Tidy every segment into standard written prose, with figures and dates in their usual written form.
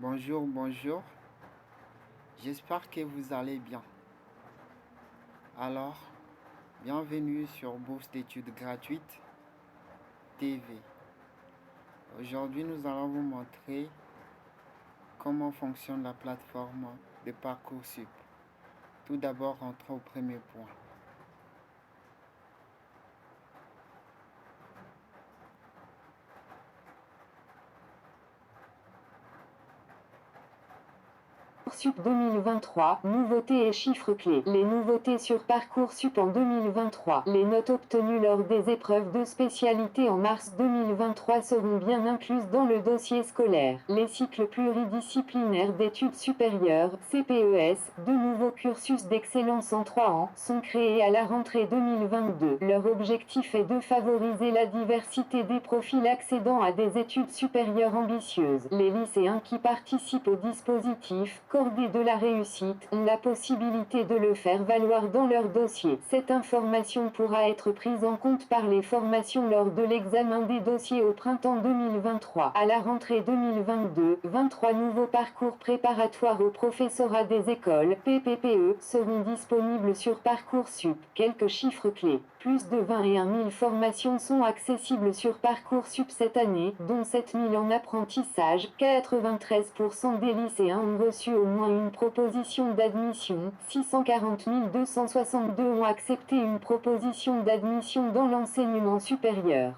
Bonjour, bonjour. J'espère que vous allez bien. Alors, bienvenue sur Bourse d'études gratuites TV. Aujourd'hui, nous allons vous montrer comment fonctionne la plateforme de Parcoursup. Tout d'abord, rentrons au premier point. Parcoursup 2023, nouveautés et chiffres clés. Les nouveautés sur Parcoursup en 2023. Les notes obtenues lors des épreuves de spécialité en mars 2023 seront bien incluses dans le dossier scolaire. Les cycles pluridisciplinaires d'études supérieures, CPES, de nouveaux cursus d'excellence en 3 ans, sont créés à la rentrée 2022. Leur objectif est de favoriser la diversité des profils accédant à des études supérieures ambitieuses. Les lycéens qui participent au dispositif Cordée de la réussite ont la possibilité de le faire valoir dans leur dossier. Cette information pourra être prise en compte par les formations lors de l'examen des dossiers au printemps 2023. À la rentrée 2022, 23 nouveaux parcours préparatoires au professorat des écoles, PPPE, seront disponibles sur Parcoursup. Quelques chiffres clés. Plus de 21 000 formations sont accessibles sur Parcoursup cette année, dont 7 000 en apprentissage. 93% des lycéens ont reçu au moins une proposition d'admission. 640 262 ont accepté une proposition d'admission dans l'enseignement supérieur.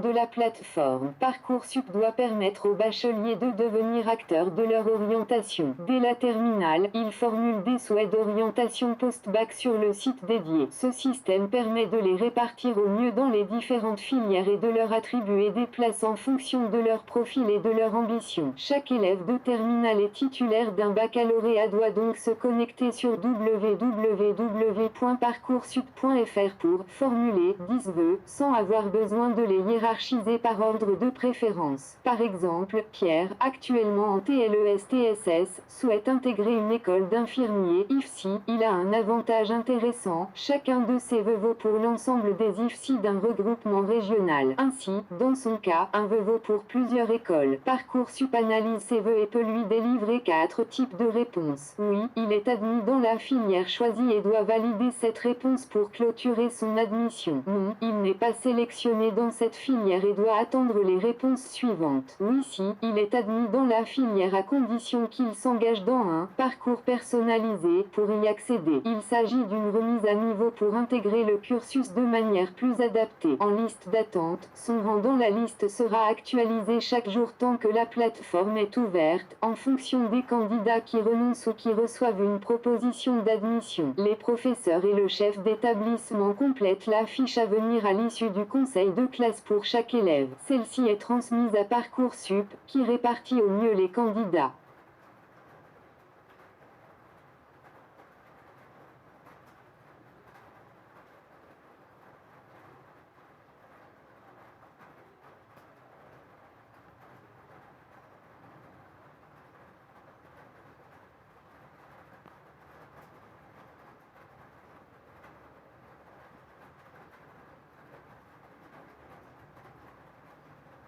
De la plateforme Parcoursup doit permettre aux bacheliers de devenir acteurs de leur orientation. Dès la terminale, ils formulent des souhaits d'orientation post-bac sur le site dédié. Ce système permet de les répartir au mieux dans les différentes filières et de leur attribuer des places en fonction de leur profil et de leur ambition. Chaque élève de terminale et titulaire d'un baccalauréat doit donc se connecter sur www.parcoursup.fr pour formuler 10 vœux sans avoir besoin de les hiérarchiser par ordre de préférence. Par exemple, Pierre, actuellement en TLES-TSS, souhaite intégrer une école d'infirmiers IFSI. Il a un avantage intéressant, chacun de ses vœux vaut pour l'ensemble des IFSI d'un regroupement régional. Ainsi, dans son cas, un vœu vaut pour plusieurs écoles. Parcoursup analyse ses vœux et peut lui délivrer 4 types de réponses. Oui, il est admis dans la filière choisie et doit valider cette réponse pour clôturer son admission. Non, il n'est pas sélectionné dans cette filière et doit attendre les réponses suivantes. Oui, si, il est admis dans la filière à condition qu'il s'engage dans un parcours personnalisé pour y accéder. Il s'agit d'une remise à niveau pour intégrer le cursus de manière plus adaptée. En liste d'attente, son rang dans la liste sera actualisé chaque jour tant que la plateforme est ouverte, en fonction des candidats qui renoncent ou qui reçoivent une proposition d'admission. Les professeurs et le chef d'établissement complètent la fiche à venir à l'issue du conseil de classe pour chaque élève. Celle-ci est transmise à Parcoursup, qui répartit au mieux les candidats.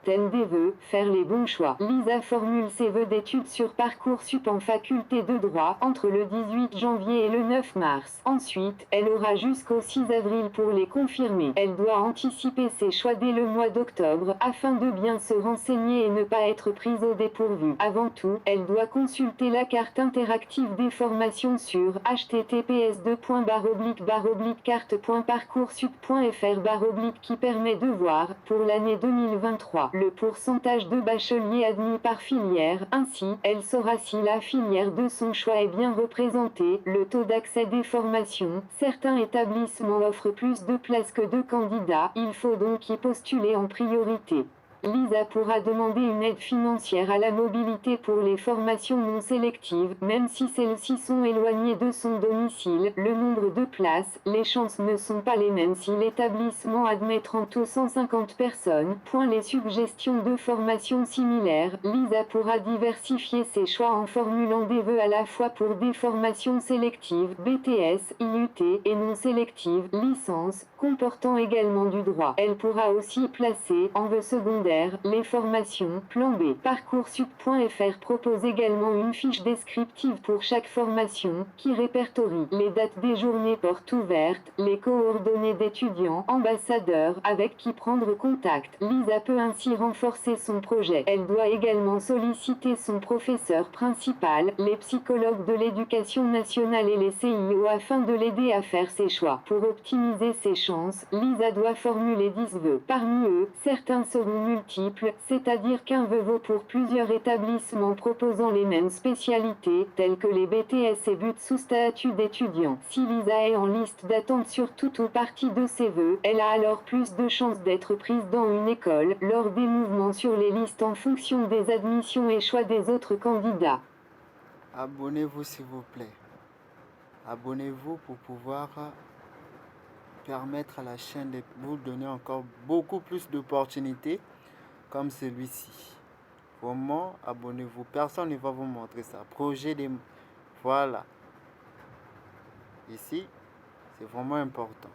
Thème des vœux, faire les bons choix. Lisa formule ses vœux d'études sur Parcoursup en faculté de droit entre le 18 janvier et le 9 mars. Ensuite, elle aura jusqu'au 6 avril pour les confirmer. Elle doit anticiper ses choix dès le mois d'octobre afin de bien se renseigner et ne pas être prise au dépourvu. Avant tout, elle doit consulter la carte interactive des formations sur https://carte.parcoursup.fr/ qui permet de voir, pour l'année 2023, le pourcentage de bacheliers admis par filière. Ainsi, elle saura si la filière de son choix est bien représentée. Le taux d'accès des formations. Certains établissements offrent plus de places que de candidats, il faut donc y postuler en priorité. Lisa pourra demander une aide financière à la mobilité pour les formations non sélectives, même si celles-ci sont éloignées de son domicile. Le nombre de places, les chances ne sont pas les mêmes si l'établissement admet 30 ou 150 personnes. Les suggestions de formation similaires. Lisa pourra diversifier ses choix en formulant des vœux à la fois pour des formations sélectives, BTS, IUT, et non sélectives, licence, comportant également du droit. Elle pourra aussi placer, en vœux secondaires, les formations. Plan B. Parcoursup.fr propose également une fiche descriptive pour chaque formation, qui répertorie les dates des journées portes ouvertes, les coordonnées d'étudiants, ambassadeurs, avec qui prendre contact. Lisa peut ainsi renforcer son projet. Elle doit également solliciter son professeur principal, les psychologues de l'éducation nationale et les CIO afin de l'aider à faire ses choix. Pour optimiser ses chances, Lisa doit formuler 10 vœux. Parmi eux, certains seront multiples, c'est-à-dire qu'un vœu vaut pour plusieurs établissements proposant les mêmes spécialités, telles que les BTS et buts sous statut d'étudiant. Si Lisa est en liste d'attente sur tout ou partie de ses vœux, elle a alors plus de chances d'être prise dans une école, lors des mouvements sur les listes en fonction des admissions et choix des autres candidats. Abonnez-vous s'il vous plaît. Abonnez-vous pour pouvoir permettre à la chaîne de vous donner encore beaucoup plus d'opportunités comme celui-ci. Vraiment, abonnez-vous. Personne ne va vous montrer ça. Projet des... Voilà. Ici, c'est vraiment important.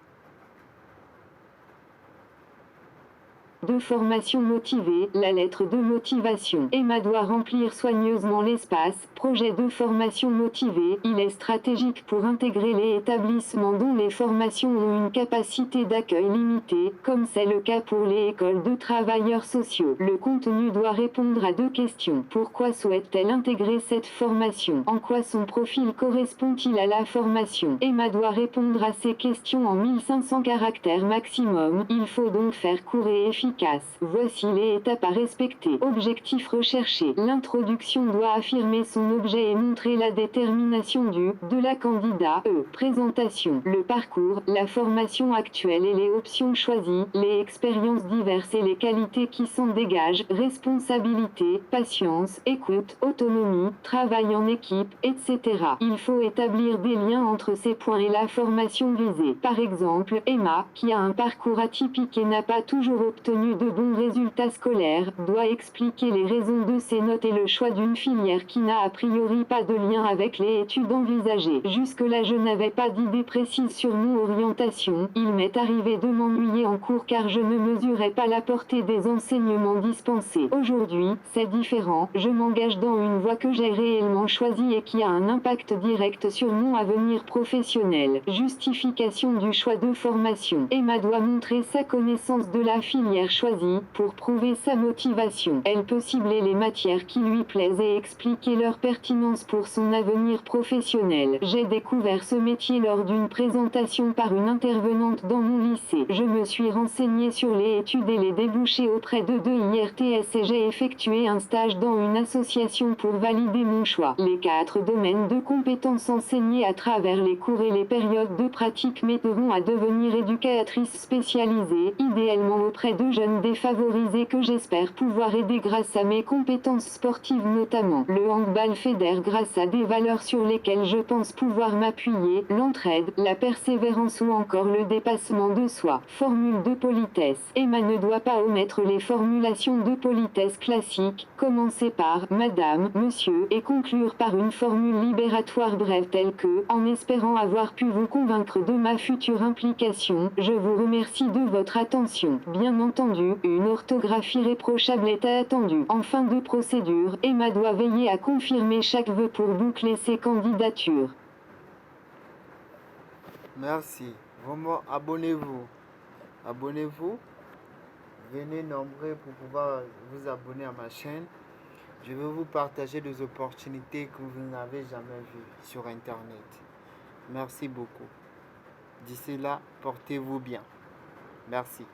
De formation motivée, la lettre de motivation. Emma doit remplir soigneusement l'espace. Projet de formation motivée, il est stratégique pour intégrer les établissements dont les formations ont une capacité d'accueil limitée, comme c'est le cas pour les écoles de travailleurs sociaux. Le contenu doit répondre à 2 questions. Pourquoi souhaite-t-elle intégrer cette formation? En quoi son profil correspond-il à la formation? Emma doit répondre à ces questions en 1500 caractères maximum. Il faut donc faire court et efficace. Voici les étapes à respecter. Objectif recherché. L'introduction doit affirmer son objet et montrer la détermination de la candidat. Présentation. Le parcours, la formation actuelle et les options choisies, les expériences diverses et les qualités qui s'en dégagent, responsabilité, patience, écoute, autonomie, travail en équipe, etc. Il faut établir des liens entre ces points et la formation visée. Par exemple, Emma, qui a un parcours atypique et n'a pas toujours obtenu de bons résultats scolaires, doit expliquer les raisons de ses notes et le choix d'une filière qui n'a a priori pas de lien avec les études envisagées. Jusque-là je n'avais pas d'idée précise sur mon orientation, il m'est arrivé de m'ennuyer en cours car je ne mesurais pas la portée des enseignements dispensés. Aujourd'hui, c'est différent, je m'engage dans une voie que j'ai réellement choisie et qui a un impact direct sur mon avenir professionnel. Justification du choix de formation. Emma doit montrer sa connaissance de la filière choisie, pour prouver sa motivation. Elle peut cibler les matières qui lui plaisent et expliquer leur pertinence pour son avenir professionnel. J'ai découvert ce métier lors d'une présentation par une intervenante dans mon lycée. Je me suis renseignée sur les études et les débouchés auprès de 2 IRTS et j'ai effectué un stage dans une association pour valider mon choix. Les 4 domaines de compétences enseignés à travers les cours et les périodes de pratique m'aideront à devenir éducatrice spécialisée, idéalement auprès de jeunes défavorisés que j'espère pouvoir aider grâce à mes compétences sportives notamment. Le handball fédère grâce à des valeurs sur lesquelles je pense pouvoir m'appuyer, l'entraide, la persévérance ou encore le dépassement de soi. Formule de politesse. Emma ne doit pas omettre les formulations de politesse classiques, commencer par Madame, Monsieur et conclure par une formule libératoire brève telle que, en espérant avoir pu vous convaincre de ma future implication, je vous remercie de votre attention. Bien entendu, une orthographie irréprochable est attendue. En fin de procédure, Emma doit veiller à confirmer chaque vœu pour boucler ses candidatures. Merci. Vraiment, abonnez-vous. Abonnez-vous. Venez nombreux pour pouvoir vous abonner à ma chaîne. Je vais vous partager des opportunités que vous n'avez jamais vues sur Internet. Merci beaucoup. D'ici là, portez-vous bien. Merci.